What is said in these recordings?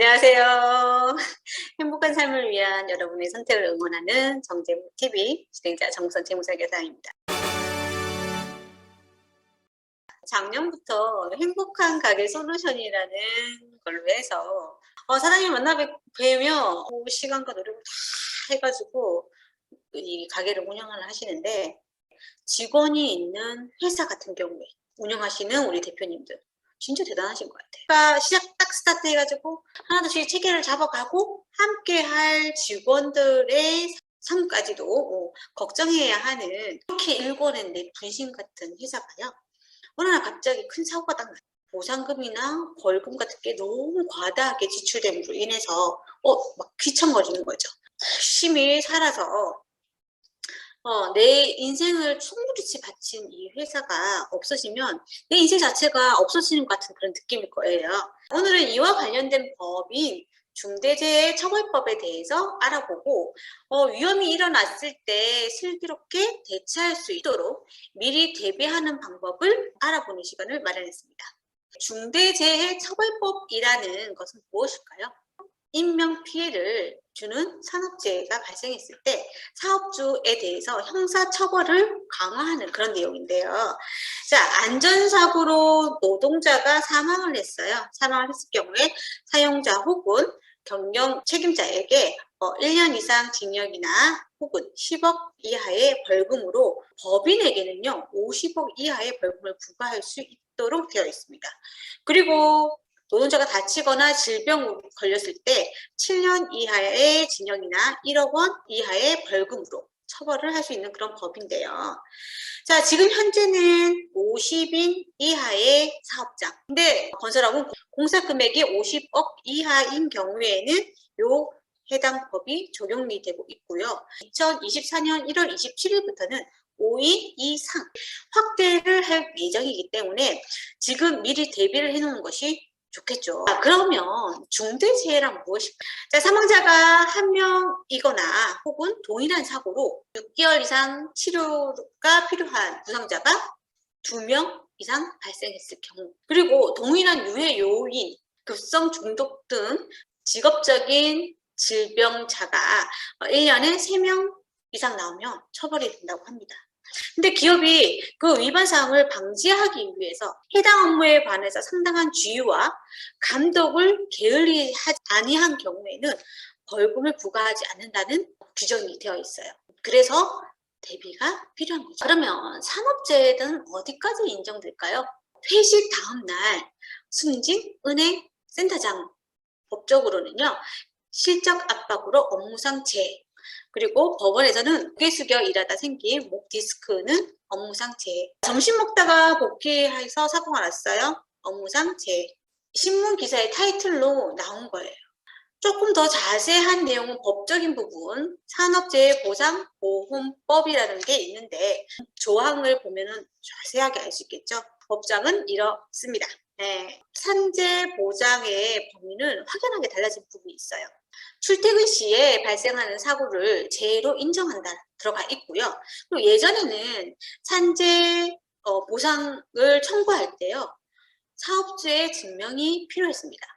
안녕하세요. 행복한 삶을 위한 여러분의 선택을 응원하는 정재무TV 진행자 정선 재무설계사입니다. 작년부터 행복한 가게 솔루션이라는 걸로 해서 사장님 만나 뵈면 시간과 노력을 다 해가지고 이 가게를 운영을 하시는데, 직원이 있는 회사 같은 경우에 운영하시는 우리 대표님들 진짜 대단하신 것 같아요. 그러니까 시작 딱 스타트 해가지고 하나둘씩 체계를 잡아가고 함께 할 직원들의 삶까지도 걱정해야 하는, 이렇게 일궈낸 분신 같은 회사가요, 어느 날 갑자기 큰 사고가 딱 나요. 보상금이나 벌금 같은 게 너무 과다하게 지출됨으로 인해서 막 귀청거리는 거죠. 열심히 살아서 내 인생을 충분히 바친 이 회사가 없어지면 내 인생 자체가 없어지는 것 같은 그런 느낌일 거예요. 오늘은 이와 관련된 법인 중대재해처벌법에 대해서 알아보고, 위험이 일어났을 때 슬기롭게 대처할 수 있도록 미리 대비하는 방법을 알아보는 시간을 마련했습니다. 중대재해처벌법이라는 것은 무엇일까요? 인명피해를 주는 산업재해가 발생했을 때 사업주에 대해서 형사처벌을 강화하는 그런 내용인데요. 자, 안전사고로 노동자가 사망을 했어요. 사망을 했을 경우에 사용자 혹은 경영 책임자에게 1년 이상 징역이나 혹은 10억 이하의 벌금으로, 법인에게는요 50억 이하의 벌금을 부과할 수 있도록 되어 있습니다. 그리고 노동자가 다치거나 질병 걸렸을 때 7년 이하의 징역이나 1억 원 이하의 벌금으로 처벌을 할 수 있는 그런 법인데요. 자, 지금 현재는 50인 이하의 사업장, 근데 건설업은 공사 금액이 50억 이하인 경우에는 요 해당 법이 적용이 되고 있고요. 2024년 1월 27일부터는 5인 이상 확대를 할 예정이기 때문에 지금 미리 대비를 해놓는 것이 좋겠죠. 그러면 중대재해란 무엇일까? 자, 사망자가 한 명이거나 혹은 동일한 사고로 6개월 이상 치료가 필요한 부상자가 2명 이상 발생했을 경우, 그리고 동일한 유해 요인, 급성 중독 등 직업적인 질병자가 1년에 3명 이상 나오면 처벌이 된다고 합니다. 근데 기업이 그 위반 사항을 방지하기 위해서 해당 업무에 관해서 상당한 주의와 감독을 게을리하지 아니한 경우에는 벌금을 부과하지 않는다는 규정이 되어 있어요. 그래서 대비가 필요한 거죠. 그러면 산업재해는 어디까지 인정될까요? 회식 다음 날 숨진 은행 센터장, 법적으로는요 실적 압박으로 업무상 재해, 그리고 법원에서는 고개 숙여 일하다 생긴 목 디스크는 업무상 재해, 점심 먹다가 복귀해서 사고가 났어요, 업무상 재해. 신문 기사의 타이틀로 나온 거예요. 조금 더 자세한 내용은 법적인 부분, 산업재해보상보험법이라는 게 있는데 조항을 보면은 자세하게 알 수 있겠죠. 법장은 이렇습니다. 네. 산재 보장의 범위는 확연하게 달라진 부분이 있어요. 출퇴근 시에 발생하는 사고를 재해로 인정한다 들어가 있고요. 그리고 예전에는 산재 보상을 청구할 때요 사업주의 증명이 필요했습니다.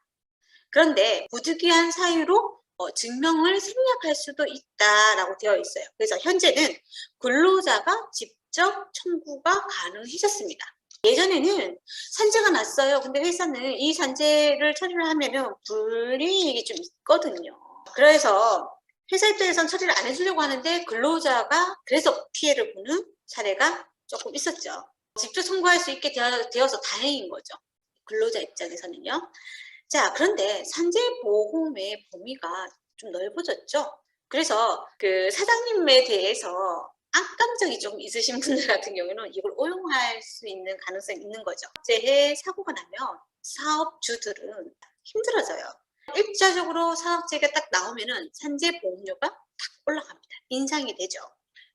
그런데 부득이한 사유로 증명을 생략할 수도 있다라고 되어 있어요. 그래서 현재는 근로자가 직접 청구가 가능해졌습니다. 예전에는 산재가 났어요. 근데 회사는 이 산재를 처리를 하면은 불이익이 좀 있거든요. 그래서 회사 입장에선 처리를 안 해주려고 하는데 근로자가 그래서 피해를 보는 사례가 조금 있었죠. 직접 청구할 수 있게 되어서 다행인 거죠. 근로자 입장에서는요. 자, 그런데 산재보험의 범위가 좀 넓어졌죠. 그래서 그 사장님에 대해서 악감정이 좀 있으신 분들 같은 경우는 이걸 오용할 수 있는 가능성이 있는 거죠. 재해 사고가 나면 사업주들은 힘들어져요. 일차적으로 산업재해가 딱 나오면은 산재보험료가 탁 올라갑니다. 인상이 되죠.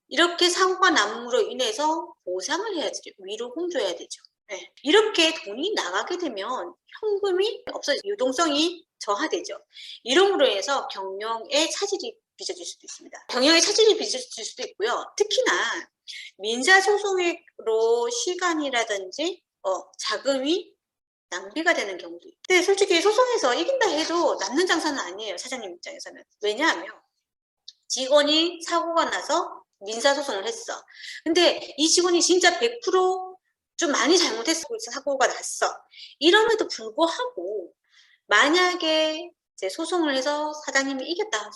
이렇게 사고가 남으로 인해서 보상을 해야 되죠. 위로금 줘야 되죠. 네. 이렇게 돈이 나가게 되면 현금이 없어져 유동성이 저하되죠. 이름으로 인해서 경영에 차질이 빚어질 수도 있습니다. 경영에 차질이 빚어질 수도 있고요. 특히나 민사소송으로 시간이라든지 자금이 낭비가 되는 경우도 있고. 근데 솔직히 소송에서 이긴다 해도 남는 장사는 아니에요. 사장님 입장에서는. 왜냐하면 직원이 사고가 나서 민사소송을 했어. 근데 이 직원이 진짜 100%좀 많이 잘못했어. 사고가 났어. 이럼에도 불구하고 만약에 이제 소송을 해서 사장님이 이겼다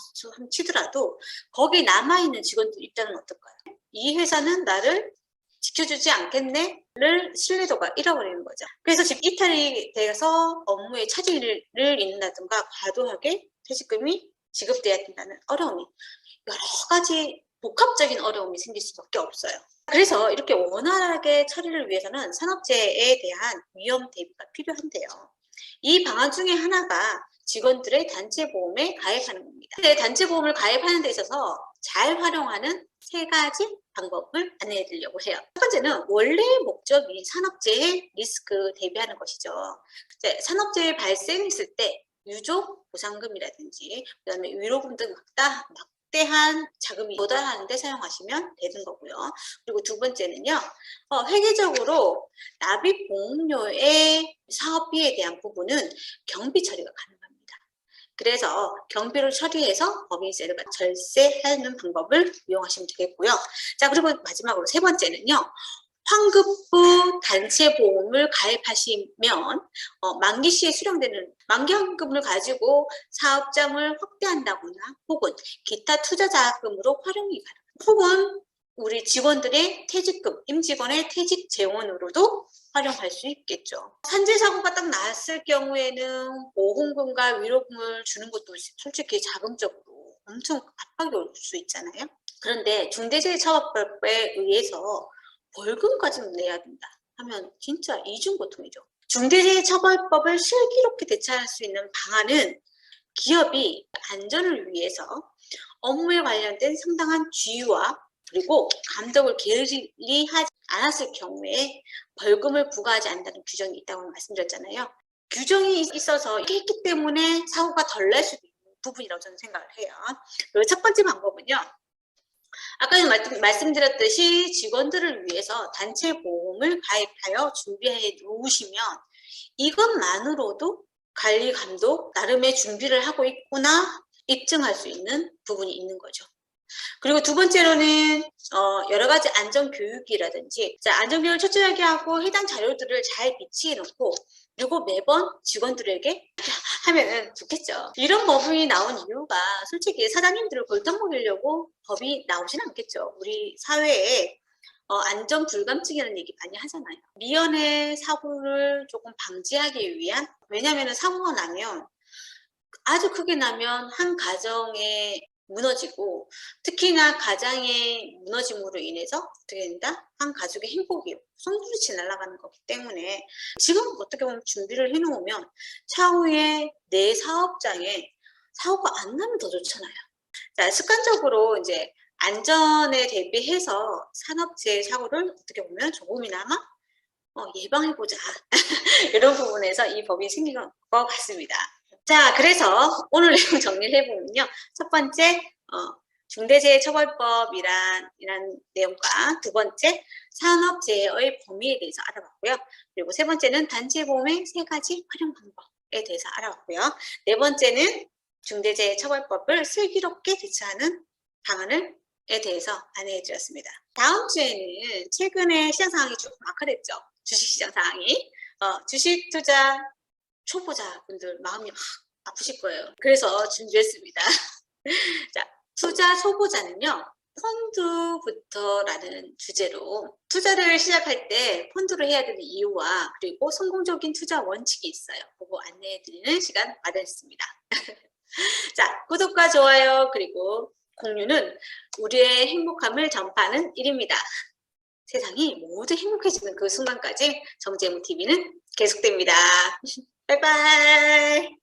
치더라도 거기 남아있는 직원들 입장은 어떨까요? 이 회사는 나를 지켜주지 않겠네를 신뢰도가 잃어버리는 거죠. 그래서 집 이탈이 돼서 업무에 차질을 잇는다든가 과도하게 퇴직금이 지급돼야 된다는 어려움이 여러 가지 복합적인 어려움이 생길 수밖에 없어요. 그래서 이렇게 원활하게 처리를 위해서는 산업재해에 대한 위험 대비가 필요한데요. 이 방안 중에 하나가 직원들의 단체보험에 가입하는 겁니다. 근데 단체보험을 가입하는 데 있어서 잘 활용하는 3가지 방법을 안내해 드리려고 해요. 첫 번째는 원래의 목적이 산업재해 리스크 대비하는 것이죠. 산업재해 발생했을 때 유족 보상금이라든지 그다음에 위로금 등 막대한 자금이 도달하는 데 사용하시면 되는 거고요. 그리고 두 번째는요. 회계적으로 납입보험료의 사업비에 대한 부분은 경비 처리가 가능합니다. 그래서 경비를 처리해서 법인세를 절세하는 방법을 이용하시면 되겠고요. 자, 그리고 마지막으로 3번째는요. 환급부 단체보험을 가입하시면 만기 시에 수령되는 만기환급을 가지고 사업장을 확대한다거나 혹은 기타 투자 자금으로 활용이 가능합니다. 혹은 우리 직원들의 퇴직금, 임직원의 퇴직 재원으로도 활용할 수 있겠죠. 산재 사고가 딱 났을 경우에는 보험금과 위로금을 주는 것도 솔직히 자금적으로 엄청 압박이 올 수 있잖아요. 그런데 중대재해처벌법에 의해서 벌금까지 내야 된다 하면 진짜 이중고통이죠. 중대재해처벌법을 슬기롭게 대처할 수 있는 방안은 기업이 안전을 위해서 업무에 관련된 상당한 주의와 그리고 감독을 게을리하지 않았을 경우에 벌금을 부과하지 않는다는 규정이 있다고 말씀드렸잖아요. 규정이 있어서 이게 있기 때문에 사고가 덜 날 수도 있는 부분이라고 저는 생각을 해요. 그리고 첫 번째 방법은요. 아까 말씀드렸듯이 직원들을 위해서 단체 보험을 가입하여 준비해 놓으시면 이것만으로도 관리 감독 나름의 준비를 하고 있구나 입증할 수 있는 부분이 있는 거죠. 그리고 두 번째로는 여러 가지 안전교육이라든지 안전교육을 철저하게 하고 해당 자료들을 잘 비치해 놓고 그리고 매번 직원들에게 하면 좋겠죠. 이런 법이 나온 이유가 솔직히 사장님들을 골탕 먹이려고 법이 나오진 않겠죠. 우리 사회에 안전 불감증이라는 얘기 많이 하잖아요. 미연의 사고를 조금 방지하기 위한 왜냐하면 사고가 나면 아주 크게 나면 한 가정에 무너지고 특히나 가장의 무너짐으로 인해서 어떻게 된다? 한 가족의 행복이 송두리째 날아가는 거기 때문에 지금 어떻게 보면 준비를 해놓으면 차후에 내 사업장에 사고가 안 나면 더 좋잖아요. 자, 습관적으로 이제 안전에 대비해서 산업재해 사고를 어떻게 보면 조금이나마 예방해보자 이런 부분에서 이 법이 생긴 것 같습니다. 자, 그래서 오늘 내용 정리를 해보면요. 첫 번째, 중대재해처벌법이란 내용과 두 번째, 산업재해의 범위에 대해서 알아봤고요. 그리고 세 번째는 단체보험의 3가지 활용 방법에 대해서 알아봤고요. 네 번째는 중대재해처벌법을 슬기롭게 대처하는 방안에 대해서 안내해 드렸습니다. 다음 주에는 최근에 시장 상황이 조금 악화됐죠. 주식시장 상황이. 주식 투자 초보자분들 마음이 막 아프실 거예요. 그래서 준비했습니다. 자, 투자 초보자는요. 펀드부터라는 주제로 투자를 시작할 때 펀드로 해야 되는 이유와 그리고 성공적인 투자 원칙이 있어요. 그거 안내해드리는 시간 마련했습니다. 자, 구독과 좋아요 그리고 공유는 우리의 행복함을 전파하는 일입니다. 세상이 모두 행복해지는 그 순간까지 정재무TV는 계속됩니다. 바이바이.